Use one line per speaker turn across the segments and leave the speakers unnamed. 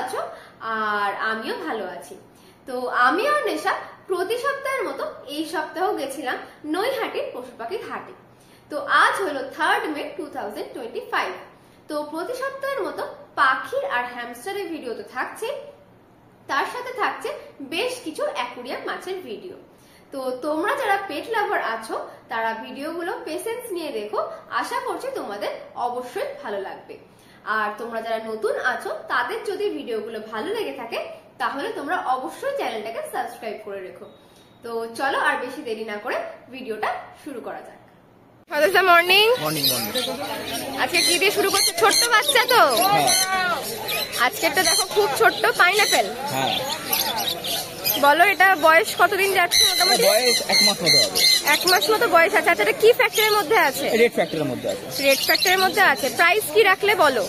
আছো আর আমিও ভালো আছি। তো আমি আর নেশা প্রতি সপ্তাহের মতো এই সপ্তাহ গেছিলাম নৈহাটির পশু পাখির হাটে। তো আজ হলো 3rd মে 2025। তো প্রতি সপ্তাহের মতো পাখির আর হ্যামস্টারের ভিডিও তো থাকছে, তার সাথে থাকছে বেশ কিছু অ্যাকুরিয়াম মাছের ভিডিও। তো তোমরা যারা পেট লাভার আছো তারা ভিডিওগুলো পেশেন্স নিয়ে দেখো, আশা করছি তোমাদের অবশ্যই ভালো লাগবে। আর তোমরা যারা নতুন আছো তাদের যদি ভিডিওগুলো ভালো লেগে থাকে তাহলে তোমরা অবশ্যই চ্যানেলটাকে সাবস্ক্রাইব করে রেখো। তো চলো আর বেশি দেরি না করে ভিডিওটা শুরু করা যাক। মর্নিং আজকে কি দিয়ে শুরু করছে? ছোট্ট বাচ্চা তো আজকেরটা দেখো, খুব ছোট্ট পাইনাপেল। বলো এটা বয়স কতদিন যাচ্ছে? মোটামুটি
বয়স 1 মাস মতো হবে।
1 মাস মতো বয়স আছে। আচ্ছা, এটা কি ফ্যাক্টরের মধ্যে আছে?
রেড ফ্যাক্টরের মধ্যে আছে।
রেড ফ্যাক্টরের মধ্যে আছে। প্রাইস কি রাখলে বলো?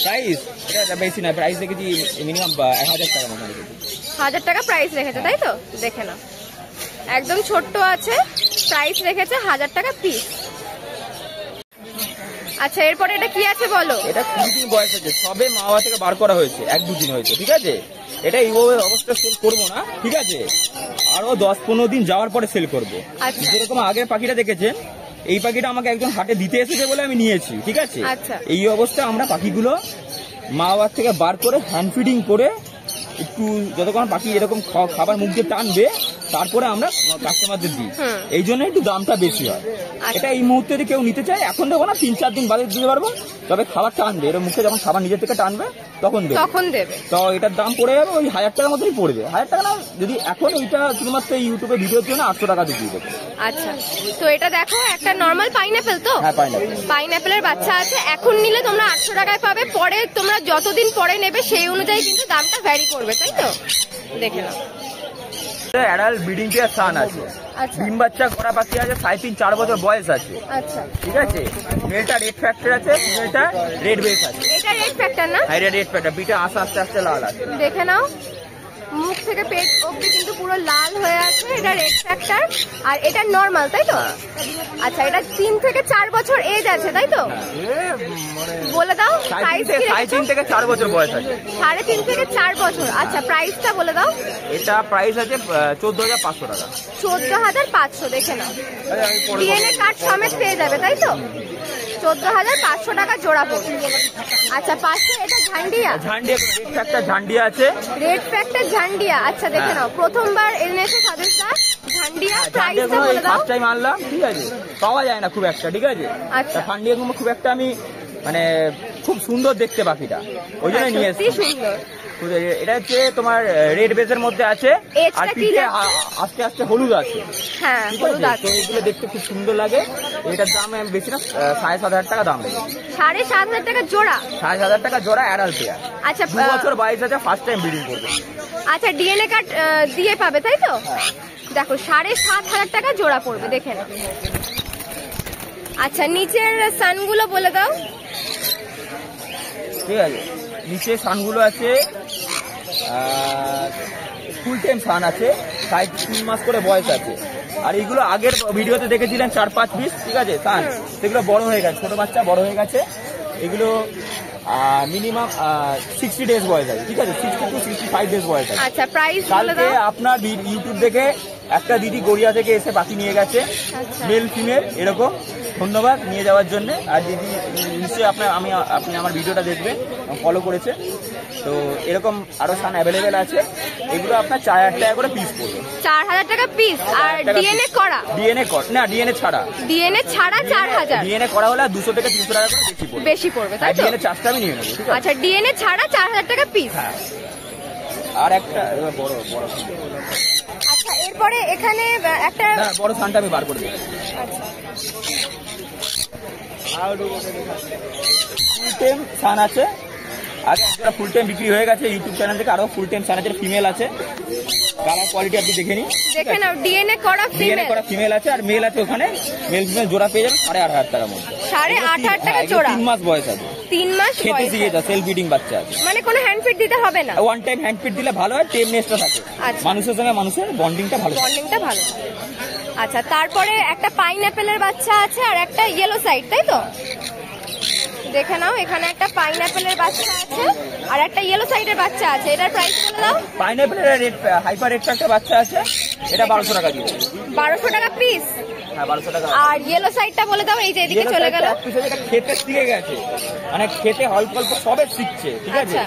প্রাইস এটা বেশি না, প্রাইস দেখেছি মিনিমাম 1000 টাকা মতো রেখেছি।
1000 টাকা প্রাইস রেখেছে, তাই তো? দেখে নাও, একদম ছোট্ট আছে, প্রাইস রেখেছে 1000 টাকা পিস। আচ্ছা, এরপরে এটা কি আছে বলো?
এটা 2 দিন বয়স আছে, সবে মা বাবা থেকে বার করা হয়েছে, 1-2 দিন হয়েছে, ঠিক আছে? এটা এইভাবে অবস্থা সেল করবো না, ঠিক আছে? আরো 10-15 দিন যাওয়ার পরে সেল করবো। যেরকম আগের পাখিটা দেখেছেন, এই পাখিটা আমাকে একজন হাটে দিতে এসেছে বলে আমি নিয়েছি, ঠিক আছে? এই অবস্থা আমরা পাখিগুলো মা বাবার থেকে বার করে হ্যান্ড ফিডিং করে একটু যতক্ষণ পাখি এরকম খাবার মুখ দিয়ে টানবে তারপরে আমরা কাস্টমারদের দিই, এই জন্য একটু দামটা বেশি হয়। এটা এই মুহূর্তে যদি কেউ নিতে চায় এখন দেবো না, 3-4 দিন বাদে দিতে পারবো, তবে খাবার টানবে এর মুখে, যখন খাবার নিজের থেকে টানবে তখন দেবে। তো এটার দাম পড়ে যাবে ওই 1000 টাকার মতোই পড়বে। 1000 টাকা না, যদি এখন এইটা শুধুমাত্র ইউটিউবে ভিডিওর জন্য 800 টাকা দিয়ে দেবে।
আচ্ছা, তো এটা দেখো একটা নরমাল পাইনাপেল তো?
হ্যাঁ,
পাইনাপেলের বাচ্চা আছে। এখন নিলে তোমরা 800 টাকায় পাবে, পরে তোমরা যতদিন পরে নেবে সেই অনুযায়ী কিন্তু দামটা ভ্যারি করবে, তাই তো? দেখে নাও,
অ্যাডাল্ট ব্রিডিং পেয়ার সান আছে, ডিম বাচ্চা করা পাখি আছে, 3.5-4 বছর বয়স আছে।
আচ্ছা,
ঠিক আছে। মেলটা রেড ফ্যাক্টর আছে, ফিমেলটা রেড বেস আছে।
এটা রেড ফ্যাক্টর না?
হ্যাঁ, এটা রেড ফ্যাক্টর। বিটা আস্তে আস্তে লাল আছে,
দেখে নাও, মুখ থেকে পেট অবধি কিন্তু পুরো লাল হয়ে আছে। এটা রেড ফ্যাক্টর আর এটা নরমাল, তাই তো? আচ্ছা, এটা 3 থেকে 4 বছর এজ আছে, তাই তো? বলে দাও প্রাইস।
3.5 থেকে 4 বছর বয়স আছে।
3.5 থেকে 4 বছর। আচ্ছা, প্রাইসটা বলে দাও।
এটা প্রাইস আছে 14,500 টাকা।
14,500। দেখে নাও, ডিএনএ কার্ড সমেত পেয়ে যাবে, তাই তো? 14,500 টাকা জোড়া পড়বে। আচ্ছা, পাশে এটা ঝান্ডিয়া।
রেড ফ্যাক্টর ঝান্ডিয়া আছে।
রেড ফ্যাক্টর ঝান্ডিয়া। আচ্ছা, দেখে নাও, প্রথমবার এনেছে সাদেশা ঝান্ডিয়া। প্রাইসটা বলে দাও।
ফার্স্ট টাইম আনলাম, ঠিক আছে? পাওয়া যায় না খুব একটা, ঠিক আছে?
আচ্ছা,
ঝান্ডিয়া খুব একটা আমি মানে খুব সুন্দর দেখতে পাখিটা, ওই জন্য নিয়ে এসেছি।
সুন্দর।
এটা হচ্ছে তোমার রেড বেসের মধ্যে আছে, আর পিঠে আস্তে আস্তে হলুদ আছে।
হ্যাঁ, হলুদ আছে।
এগুলো দেখতে খুব সুন্দর লাগে। এটার দাম বেশি না, 7,500 টাকা দাম লাগে।
7,500 টাকা জোড়া?
7,500 টাকা জোড়া অ্যাডাল্ট পেয়ার।
আচ্ছা,
2 বছর বয়স আছে, ফার্স্ট টাইম ব্রিডিং করবে।
আচ্ছা, ডিএনএ কার্ড দিয়ে পাবে, তাই তো? দেখো, 7,500 টাকা জোড়া পড়বে, দেখে নাও। আচ্ছা, নিচের সানগুলো বলে দাও।
ঠিক আছে, নিচে সানগুলো আছে, ফুল টাইম সান আছে, 3 মাস করে বয়স আছে। আর এইগুলো আগের ভিডিওতে দেখেছিলেন 4-5 পিস, ঠিক আছে সান, সেগুলো বড় হয়ে গেছে, ছোট বাচ্চা বড় হয়ে গেছে। এগুলো মিনিমাম 60 ডেজ বয়স আছে, ঠিক আছে? 60 to 65 ডেজ বয়স আছে।
আচ্ছা, প্রাইস
কালকে আপনার ইউটিউব দেখে একটা দিদি গড়িয়া থেকে এসে পাখি নিয়ে গেছে, মেল ফিমেল এরকম। ধন্যবাদ নিয়ে যাওয়ার জন্য। আর দিদি নিশ্চয়ই আপনি আমার ভিডিওটা দেখবেন, ফলো করেছে। তো এরকম আরো সান অ্যাভেলেবেল আছে। এগুলো আপনার 4,000 টাকা করে পিস পড়বে।
4,000 টাকা পিস। আর ডিএনএ করা? না, ডিএনএ ছাড়া। ডিএনএ ছাড়া 4,000।
ডিএনএ করা হলে 200 থেকে 300 টাকা করে বেশি পড়বে,
তাই তো?
ডিএনএ চার্জটা আমি নিয়ে নেবো, ঠিক আছে?
আচ্ছা, ডিএনএ ছাড়া 4,000 টাকা পিস।
হ্যাঁ। আর একটা বড়।
আচ্ছা, এরপরে এখানে একটা
বড় সানটা আমি বার করে দিই। ফুল টাইম সান আছে, আগে একটা ফুল টাইম বিক্রি হয়ে গেছে ইউটিউব চ্যানেল থেকে। আরো ফুল টাইম সান আছে, ফিমেল আছে। কালার কোয়ালিটি আপনি দেখে নিন,
দেখে নাও। ডিএনএ করা
ফিমেল আছে, আর মেল আছে। ওখানে মেল ফিমেল জোড়া পেয়ে যাবেন 8,500 টাকার মধ্যে।
8,500 টাকা জোড়া।
3 মাস বয়স আছে।
3 মাস
খেতে শিখেছে, সেলফ ফিডিং বাচ্চা আছে।
মানে কোনো হ্যান্ড ফিড দিতে হবে না?
ওয়ান টাইম হ্যান্ড ফিড দিলে ভালো হয়, টেমনেসটা থাকে। মানুষের সঙ্গে মানুষের বন্ডিংটা ভালো।
আচ্ছা, তারপরে একটা পাইনাপেলের বাচ্চা আছে আর একটা ইয়েলো সাইড, তাই তো? দেখে নাও, এখানে একটা পাইনাপেলের বাচ্চা আছে আর একটা ইয়েলো সাইডের বাচ্চা আছে। এটার প্রাইস বলে দাও।
পাইনাপেলের রেড হাইপার রেড একটা বাচ্চা আছে, এটা 1200 টাকা দিয়ে।
1200 টাকা পিস।
হ্যাঁ 1200 টাকা।
আর ইয়েলো সাইডটা বলে দাও, এই যে এদিকে চলে গেল।
এটা খেতে শিখে গেছে, মানে খেতে অল্প অল্প সবে শিখছে, ঠিক আছে।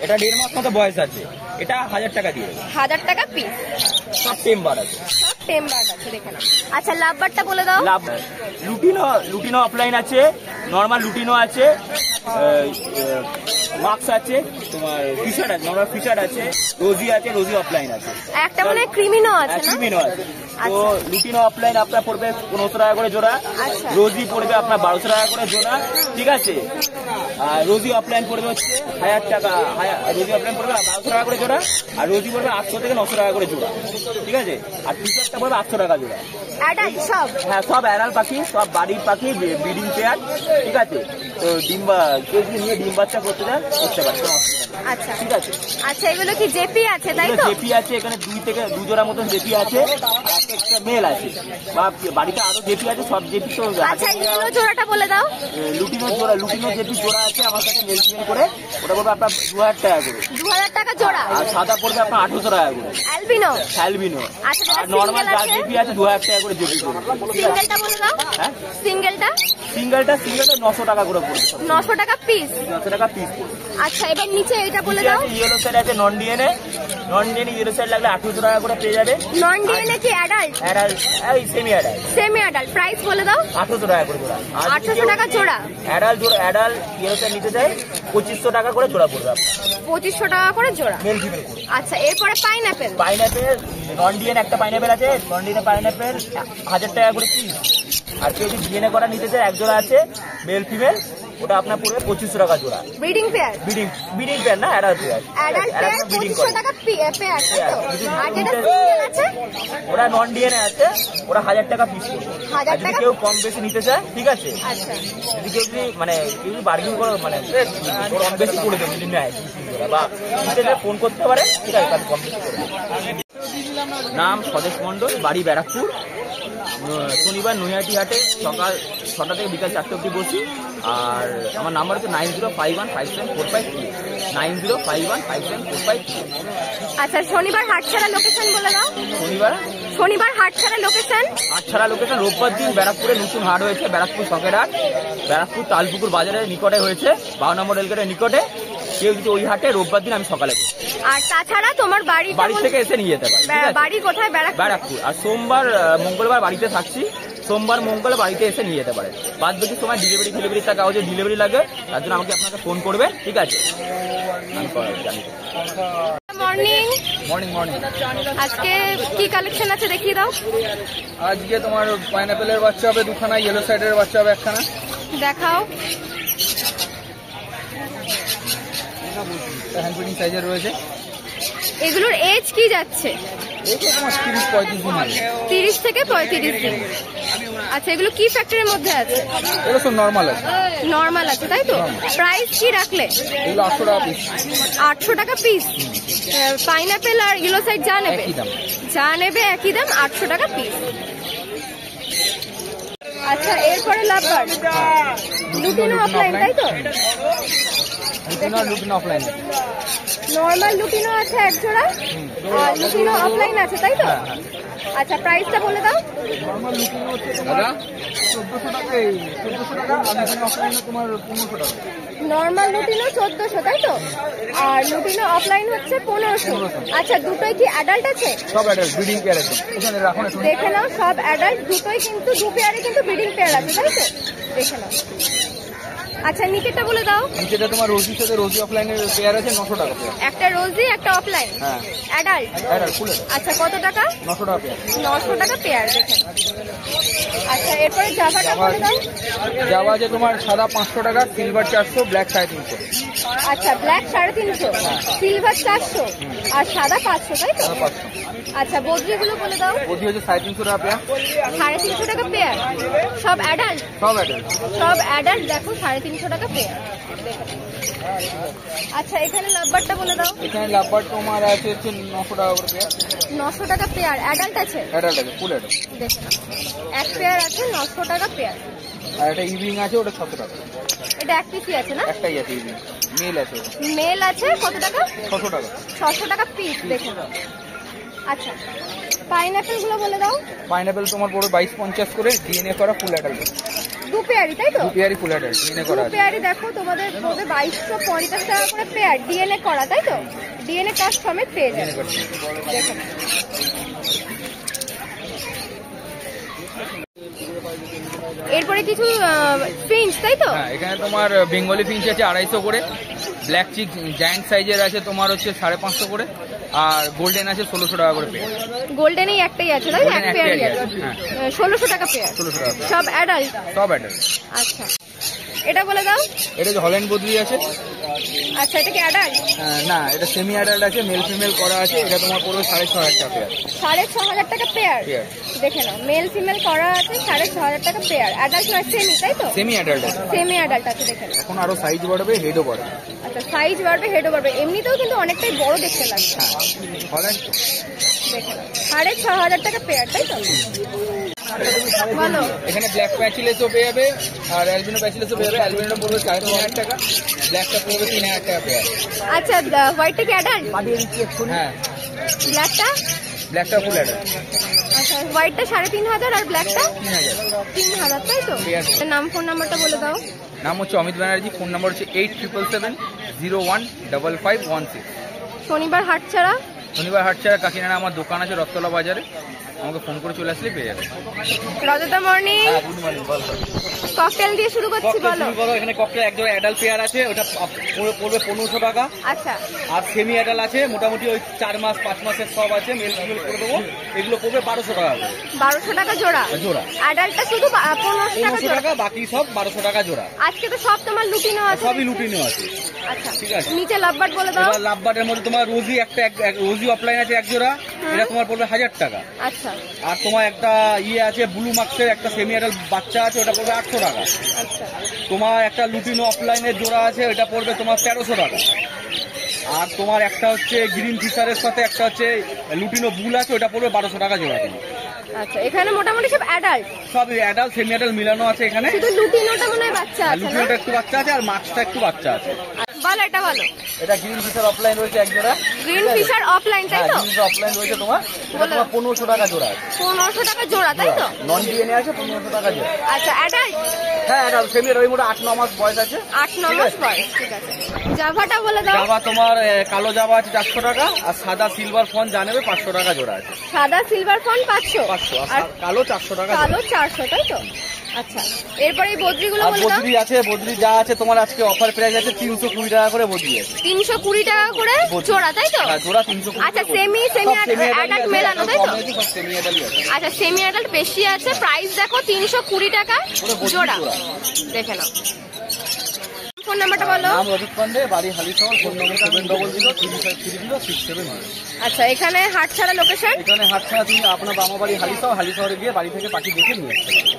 এটা 1.5 মাস মতো বয়স আছে, এটা 1000 টাকা দিয়ে।
1000 টাকা পিস।
সব টেম্বার আছে,
সব টেম্বার আছে, দেখে নাও। আচ্ছা লাভবারটা বলে দাও।
লুটিনো অফলাইন আছে, নরমাল লুটিনো আছে, মাক্স আছে, তোমার ফিশার আছে, নরমাল ফিশার আছে, রোজি আছে, রোজি অফলাইন আছে,
একটা মনে হয় ক্রিমিনো আছে না?
ক্রিমিনো আছে। তো লুটিনো অফলাইন আপনার পড়বে 1500 টাকা করে জোড়া, রোজি পড়বে আপনার 1200 টাকা করে জোড়া, ঠিক আছে। আর রোজি অফলাইন পড়বে হচ্ছে 1000 টাকা, রোজি অফলাইন পড়বে 1200 টাকা করে জোড়া, আর রোজি পড়বে 800 থেকে 900 টাকা করে জোড়া, ঠিক আছে। আর ফিশারটা পড়বে 800 টাকা জোড়া।
সব
হ্যাঁ সব অ্যাডাল্ট পাখি, সব বাড়ির পাখি, ব্রিডিং পেয়ার, ঠিক আছে। তো কেউ যদি নিয়ে ডিম বাচ্চা করতে চান করতে পারবে।
আচ্ছা
ঠিক আছে।
আচ্ছা এগুলো কি জেপি আছে তাই তো?
জেপি আছে, এখানে 2 থেকে 2 জোড়া মতন জেপি আছে, আর একটা মেল আছে, বা বাড়িতে আরো জেপি আছে, সব জেপি তো।
আচ্ছা ইয়েলো জোড়াটা বলে দাও।
লুটিনো জেপি জোড়া আছে আমার কাছে, মেল ফিমেল করে, ওটা পড়বে আপনার 2000 টাকা করে।
2000 টাকা জোড়া।
আর সাদা পড়বে আপনার 800 টাকা করে। অ্যালবিনো।
আচ্ছা
আর নরমাল যা জেপি আছে 2000 টাকা করে জেপি পড়বে।
সিঙ্গেলটা বলে দাও।
হ্যাঁ
সিঙ্গেলটা
900 টাকা করে পড়বে।
900 টাকা পিস।
900 টাকা পিস পড়বে।
আচ্ছা এবার নিচে এটা বলে দাও।
ইয়েলো সাইড আছে, নন ডিএনএ ইয়েলো সাইড লাগলে 800 টাকা করে পেয়ে যাবে।
নন ডিএনএ কি অ্যাডাল্ট?
এই সেমি অ্যাডাল্ট।
প্রাইস বলে দাও।
800 টাকা করে জোড়া।
800 টাকা জোড়া।
অ্যাডাল্ট ইয়েলো সাইড নিতে চাই 2500 টাকা করে জোড়া পড়বে।
2500 টাকা করে জোড়া।
মেল ফিমেল করে।
আচ্ছা এরপরে পাইনাপেল
নন ডিএনএ একটা পাইনাপেল আছে, নন ডিএনএ পাইনাপেল 1000 টাকা করে পিস। আর কেউ যদি ডিএনএ করা নিতে চায় এক জোড়া আছে, মেল ফিমেল, ওটা আপনার পড়বে 2500 টাকা জোড়া।
ব্রিডিং পেয়ার
না, অ্যাডাল্ট পেয়ার।
2500 টাকা পেয়ার। আর যেটা সিঙ্গেল আছে
ওরা নন ডিএনএ আছে, ওরা 1000 টাকা পিস পড়বে।
1000
যদি
টাকা
কেউ কম বেশি নিতে চায়, ঠিক আছে।
আচ্ছা
যদি কেউ বার্গেনিং করে, মানে কম বেশি করে দেবে যদি নেয়, বা নিতে চায় ফোন করতে পারে, ঠিক আছে, তাহলে কম বেশি করে দেবে। নাম স্বদেশ মণ্ডল, বাড়ি ব্যারাকপুর। শনিবার নৈহাটি হাটে সকাল 6টা থেকে বিকাল 4টে অব্দি বসি। আর আমার নাম্বার হচ্ছে 90515745 90515745।
আচ্ছা শনিবার হাট ছাড়া লোকেশন বলে দাও। শনিবার হাট ছাড়া লোকেশন।
রোববার দিন ব্যারাকপুরে নতুন হাট হয়েছে, ব্যারাকপুর শখের হাট, ব্যারাকপুর তালপুকুর বাজারের নিকটে হয়েছে, 52 নম্বর রেলগেটের নিকটে। কেউ যদি ওই হাটে রোববার দিন আমি সকালে।
আর তাছাড়া তোমার বাড়ি
থেকে এসে নিয়ে যেতে পারে।
বাড়ি কোথায়?
ব্যারাকপুর। আর সোমবার মঙ্গলবার বাড়িতে থাকছি, সোমবার মঙ্গল বাড়িতে এসে নিয়ে যেতে পারে। বাদ বাকি সময় ডেলিভারি টাকা হচ্ছে, ডেলিভারি লাগে, তার জন্য আমাকে আপনাকে ফোন করবে, ঠিক আছে।
মর্নিং।
আজকে কি কালেকশন আছে দেখিয়ে দাও।
আজকে তোমার পাইনাপেলের বাচ্চা হবে 2খানা, ইয়েলো সাইডের বাচ্চা হবে 1খানা।
দেখাও।
হ্যান্ড ফিডিং সাইজের রয়েছে।
এগুলোর এজ কি যাচ্ছে? 30 থেকে 35 দিন। আচ্ছা এগুলো কি ফ্যাক্টরির মধ্যে আছে?
এগুলো সব নরমাল আছে
তাই তো? প্রাইস কি রাখলে?
এগুলো 800 টাকা পিস।
800 টাকা পিস। পাইনাপেল আর ইয়েলো সাইড যা নেবে একই দাম, 800 টাকা পিস। আচ্ছা এরপরে লাভবার্ড, লুটিনো অফলাইন তাই তো?
Lutino opaline.
নরমাল লুটিনো আছে এক জোড়া, আর লুটিনো অফলাইন আছে তাই তো? আচ্ছা প্রাইসটা বলে দাও।
নরমাল লুটিনো হচ্ছে তোমার 1400 টাকা, 1400 টাকা, আর লুটিনো অফলাইন তোমার 1500 টাকা।
নরমাল লুটিনো 1400 তাই তো? আর লুটিনো অফলাইন হচ্ছে 1500। আচ্ছা দুটোই কি অ্যাডাল্ট আছে?
সব অ্যাডাল্ট, ব্রিডিং পেয়ার আছে। এখানে রাখুন,
দেখে নাও, সব অ্যাডাল্ট, দুটোই কিন্তু 2 পেয়ারে কিন্তু ব্রিডিং পেয়ার আছে তাই তো? দেখে নাও। আচ্ছা নিচেটা বলে দাও।
নিচেটা তোমার রোজির সাথে রোজি অফলাইনের পেয়ার আছে, 900 টাকা পেয়ার।
একটা রোজি একটা অফলাইন।
হ্যাঁ
অ্যাডাল্ট
ফুল।
আচ্ছা কত টাকা?
900 টাকা পেয়ার।
900 টাকা পেয়ার। দেখে আচ্ছা এরপরে জাভাটা বলে দাও।
জাভা আছে তোমার সাদা 500 টাকা, সিলভার 400, ব্ল্যাক 350।
আচ্ছা ব্ল্যাক 350, সিলভার 400, আর সাদা 500 তাই তো? আচ্ছা বদ্রিগুলো বলে দাও।
বদ্রি হচ্ছে 350 টাকা পেয়ার।
350 টাকা পেয়ার। সব অ্যাডাল্ট? সব অ্যাডাল্ট। দেখো 350 টাকা পেয়ার। আচ্ছা এখানে লাভবারটা বলে দাও।
এখানে লাভবার্ড তোমার আছে 900 টাকা করে পেয়ার।
900 টাকা পেয়ার। অ্যাডাল্ট আছে?
অ্যাডাল্ট আছে, ফুল অ্যাডাল্ট।
দেখো এক পেয়ার আছে 900 টাকা পেয়ার।
আর একটা ইভিনিং আছে, ওটা 600 টাকা।
এটা এক পিসি আছে না?
একটাই আছে, মেল আছে।
মেল আছে কত টাকা?
600 টাকা।
600 টাকা পিস, দেখুন। আচ্ছা, পাইনাপেল গুলো বলে দাও।
পাইনাপেল তোমার পড়বে 2250 করে, ডিএনএ করা ফুল অ্যাডাল্ট।
দু পেয়ারই তাই তো?
দু পেয়ারই ফুল অ্যাডাল্ট, ডিএনএ করা
দু
আছে।
পেয়ারই দেখো তোমাদের পড়বে 2250 টাকা করে পেয়ার, ডিএনএ করা তাই তো? ডিএনএ কাস্ট সমেত পেয়ে যাবে। দেখুন এরপরে কিছু ফিঞ্চ তাই তো?
হ্যাঁ, এখানে তোমার বেঙ্গলি ফিঞ্চ আছে 250 করে, ব্ল্যাক চিক জায়ান্ট সাইজের আছে তোমার হচ্ছে 550 করে, আর গোল্ডেন আছে 1600 টাকা করে পেয়ার।
গোল্ডেনই একটাই আছে তাই? এক পেয়ারই আছে, 1600 টাকা পেয়ার।
1600 টাকা পেয়ার।
সব অ্যাডাল্ট?
সব অ্যাডাল্ট।
আচ্ছা, এটা বলে দাও।
এটা যে হল্যান্ড বদলি আছে।
আচ্ছা, এটা কি অ্যাডাল্ট?
না, এটা সেমি অ্যাডাল্ট আছে, মেল ফিমেল করা আছে। এটা তোমার পড়বে 6500 টাকা পেয়ার।
6500 টাকা পেয়ার? দেখে নাও, মেল ফিমেল করা আছে, 6500 টাকা পেয়ার। অ্যাডাল্ট নয়, সেমি তাই তো?
সেমি অ্যাডাল্ট আছে।
সেমি অ্যাডাল্ট আছে, দেখে নাও।
এখন আরো সাইজ বাড়বে, হেডও বাড়বে।
আচ্ছা, সাইজ বাড়বে, হেডও বাড়বে। এমনিতেও কিন্তু অনেকটাই বড় দেখতে লাগছে।
হল্যান্ড
দেখে নাও, 6500 টাকা পেয়ার তাই তো? বলো।
এখানে ব্ল্যাক প্যাচিলেসও পেয়ে যাবে, আর অ্যালবিনো প্যাচিলেসও পেয়ে যাবে। অ্যালবিনোটা পড়বে 3500 টাকা, ব্ল্যাকটা পড়বে 3000 টাকা পেয়ার।
আচ্ছা, হোয়াইটটা কি অ্যাডাল্ট?
হ্যাঁ,
ব্ল্যাকটা?
ব্ল্যাকটা ফুল অ্যাডাল্ট।
আচ্ছা, হোয়াইটটা 3500 আর ব্ল্যাকটা
3000।
3000 তাই তো? নাম ফোন নাম্বারটা বলে দাও।
নাম হচ্ছে অমিত ব্যানার্জি, ফোন নাম্বার হচ্ছে 8777015516।
শনিবার হাট ছাড়া?
শনিবার হাট ছাড়া কাকিনাড়া আমার দোকান আছে রথতলা বাজারে, আমাকে ফোন করে চলে আসলে পেয়ে যাবে।
রজতা মর্নিং।
গুড মর্নিং, বল।
ককটেল দিয়ে শুরু করছি, বলো।
এখানে ককটেল একদম অ্যাডাল্ট পেয়ার আছে, ওটা পড়বে 1500 টাকা।
আচ্ছা,
আর সেমি অ্যাডাল্ট আছে, মোটামুটি ওই 4 মাস 5 মাসের সব আছে, মেল ফিমেল করে দেবো। এগুলো পড়বে 1200 টাকা করে।
1200 টাকা জোড়া?
জোড়া।
অ্যাডাল্টটা শুধু 1500 টাকা
1500
জোড়া?
টাকা, বাকি সব 1200 টাকা জোড়া।
আজকে তো সব তোমার লুটিনো আছে।
সবই লুটিনো আছে।
আচ্ছা,
ঠিক আছে।
নিচে লাভবার্ড বলে দাও।
এবার লাভবার্ডের মধ্যে তোমার রোজি রোজি অফলাইন আছে এক জোড়া, এটা তোমার পড়বে 1000 টাকা।
আচ্ছা
আর তোমার একটা ইয়ে আছে ব্লু মার্কসের একটা সেমি অ্যাডাল্ট বাচ্চা আছে, ওটা পড়বে 800 টাকা।
আচ্ছা,
তোমার একটা লুটিনো অফলাইনের জোড়া আছে, ওটা পড়বে তোমার 1300 টাকা। আর তোমার একটা হচ্ছে গ্রিন ফিশারের সাথে একটা হচ্ছে লুটিনো বুল আছে, ওটা পড়বে 1200 টাকা জোড়া।
আচ্ছা, এখানে মোটামুটি সব অ্যাডাল্ট?
সব অ্যাডাল্ট সেমি অ্যাডাল্ট মিলানো আছে এখানে।
শুধু লুটিনোটা মনে হয় বাচ্চা আছে না?
লুটিনোটা একটু বাচ্চা আছে, আর মার্কসটা একটু বাচ্চা আছে।
বলো, এটা বলো।
এটা গ্রিন ফিশার অফলাইন রয়েছে এক জোড়া।
গ্রিন ফিশার অফলাইন তাই তো?
গ্রিন অফলাইন রয়েছে তোমার, এটা তোমার 1500 টাকা জোড়া আছে।
1500 টাকা জোড়া তাই তো?
নন ডিএনএ আছে, 1500 টাকা জোড়া।
আচ্ছা, অ্যাডাল্ট?
হ্যাঁ, অ্যাডাল্ট সেমি ওই মোটা 8-9 মাস বয়স আছে।
8-9 মাস বয়স, ঠিক আছে। জাভাটা বলে দাও।
জাভা তোমার কালো জাভা আছে 400 টাকা, আর সাদা সিলভার ফোন জানেবে 500 টাকা জোড়া আছে।
সাদা সিলভার ফোন 500,
500,
আর
আর কালো 400 টাকা।
কালো 400 তাই তো? আচ্ছা, এরপরে এই বদ্রিগুলো
আর
বলে দাও।
বদ্রি আছে, বদ্রি যা আছে তোমার আজকে অফার প্রাইস আছে 320 টাকা করে বদ্রি আছে।
320 টাকা করে জোড়া তাই তো?
হ্যাঁ, জোড়া 320।
আচ্ছা, সেমি অ্যাডাল্ট মেলানো তাই তো?
সেমি অ্যাডাল্ট আছে।
আচ্ছা, সেমি অ্যাডাল্ট বেশি আছে, প্রাইস দেখো 320 টাকা জোড়া। দেখে নাও। ফোন নাম্বারটা বলো।
নাম রজত পান্ডে, বাড়ি হালিশহর, ফোন নম্বর 7003530679।
আচ্ছা, এখানে হাট ছাড়া লোকেশন?
এখানে হাট ছাড়া তুমি আপনার বামা বাড়ি হালিশহর, হালিশহরে গিয়ে বাড়ি থেকে পাখি দেখে নিয়ে আসতে পারো।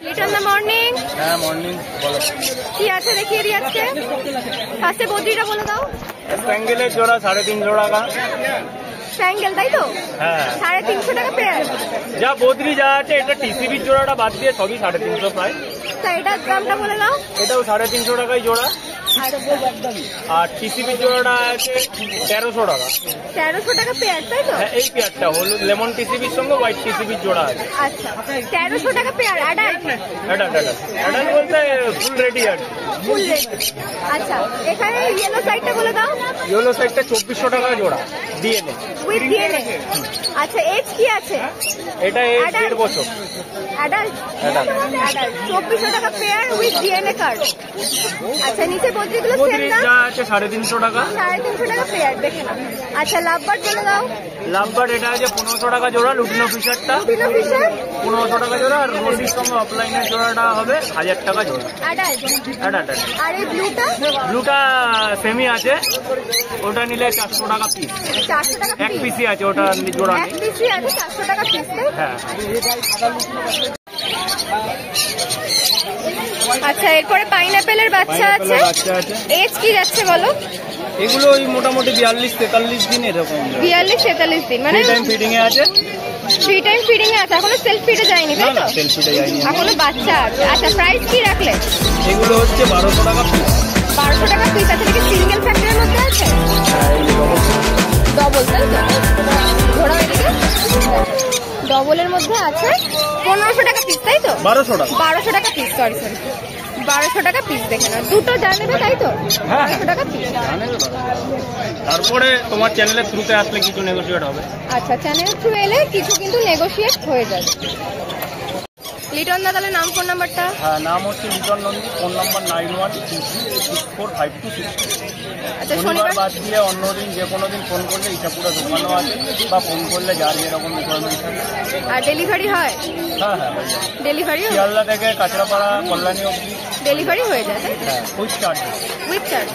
লিটন দা মর্নিং।
হ্যাঁ, মর্নিং, বলো।
কি আছে দেখিয়ে দিই আজকে। ফার্স্টে বদ্রিটা বলে দাও।
স্প্যাঙ্গেলের জোড়া 350 টাকা।
স্প্যাঙ্গেল তাই তো?
হ্যাঁ,
350 টাকা পেয়ার।
যা বদ্রি যা আছে, এটা টিসিবির জোড়াটা বাদ দিয়ে সবই 350 প্রায়।
তা এটার দামটা বলে দাও।
এটাও 350 টাকায় জোড়া। আর টিসিবির জোড়াটা আছে 1300 টাকা।
1300 টাকা পেয়ার তাই তো?
হ্যাঁ, এই পেয়ারটা হলুদ লেমন টিসিবির সঙ্গে হোয়াইট টিসিবির জোড়া আছে।
আচ্ছা, 1300 টাকা পেয়ার। অ্যাডাল্ট?
অ্যাডাল্ট বলতে ফুল রেডি আছে।
Full ready. আচ্ছা, এখানে ইয়েলো সাইডটা বলে দাও।
ইয়েলো সাইডটা 2400 টাকা জোড়া, ডিএনএ
উইথ ডিএনএ। আচ্ছা, এজ কি আছে?
এটা 1.5 বছর।
অ্যাডাল্ট? অ্যাডাল্ট। 2400 টাকা পেয়ার উইথ ডিএনএ কার্ড। আচ্ছা, নিচে বদ্রিগুলো সেম দাম?
যা আছে 350 টাকা।
350 টাকা পেয়ার, দেখে নাও। আচ্ছা, লাভবার্ড বলে দাও।
লাভবার্ড এটা আছে 1500 টাকা জোড়া, লুটিনো ফিশারটা
লুটিনো ফিশার
1500 টাকা জোড়া, আর রোজির সঙ্গে অফলাইনের জোড়াটা হবে 1000 টাকা জোড়া।
অ্যাডাল্ট।
অ্যাডাল্ট।
আর এই ব্লুটা?
ব্লুটা সেমি আছে, ওটা নিলে 400 টাকা পিস।
400 টাকা
এক
পিস?
পিসি আছে, ওটা জোড়া
এক
নেই।
পিসি আছে, 400 টাকা পিস তাই?
হ্যাঁ।
আচ্ছা, এরপরে পাইনাপেলের বাচ্চা আছে।
বাচ্চা আছে,
এজ কি যাচ্ছে বলো?
এগুলো ওই মোটামুটি 42-43 দিন এরকম।
42-43 দিন মানে
টাইম ফিডিং এ আছে।
3 টাইম ফিডিং এ আছে, এখনো সেলফ ফিডে যায়নি তাই তো?
সেলফ ফিডে যায়নি,
এখনো বাচ্চা আছে। আচ্ছা প্রাইস কি রাখলে?
এগুলো হচ্ছে 1200 টাকা পিস।
1200 টাকা পিস আছে। কি সিঙ্গেল ফ্যাক্টরের মধ্যে আছে?
হ্যাঁ এই
ডবল তাই তো? ঘোড়া এদিকে ডবলের মধ্যে আছে 1500 টাকা পিস তাই তো?
1200 টাকা।
1200 টাকা পিস, সরি 1200 টাকা পিস দেখে না, দুটো যা নেবে তাই তো?
হ্যাঁ
1200 টাকা পিস।
তারপরে তোমার চ্যানেলের থ্রুতে আসলে কিছু নেগোশিয়েট হবে।
আচ্ছা চ্যানেল থ্রু এলে কিছু কিন্তু নেগোশিয়েট হয়ে যাবে। লিটন দা তাহলে নাম ফোন নাম্বারটা?
হ্যাঁ নাম হচ্ছে লিটন নন্দী, ফোন নাম্বার 9123645260।
আচ্ছা
শনিবার
শনিবার
বাদ দিয়ে অন্য দিন যে কোনো দিন ফোন করলে ইচ্ছাপুরা দোকানও আছে, বা ফোন করলে যার যেরকম রিকোয়ারমেন্ট থাকে।
আর ডেলিভারি হয়?
হ্যাঁ হ্যাঁ
ডেলিভারি
শিয়ালদা থেকে কাঁচরাপাড়া কল্যাণী অবধি।
ডেলিভারি হয়ে যায় তাই?
হ্যাঁ উইথ চার্জ।
With charge.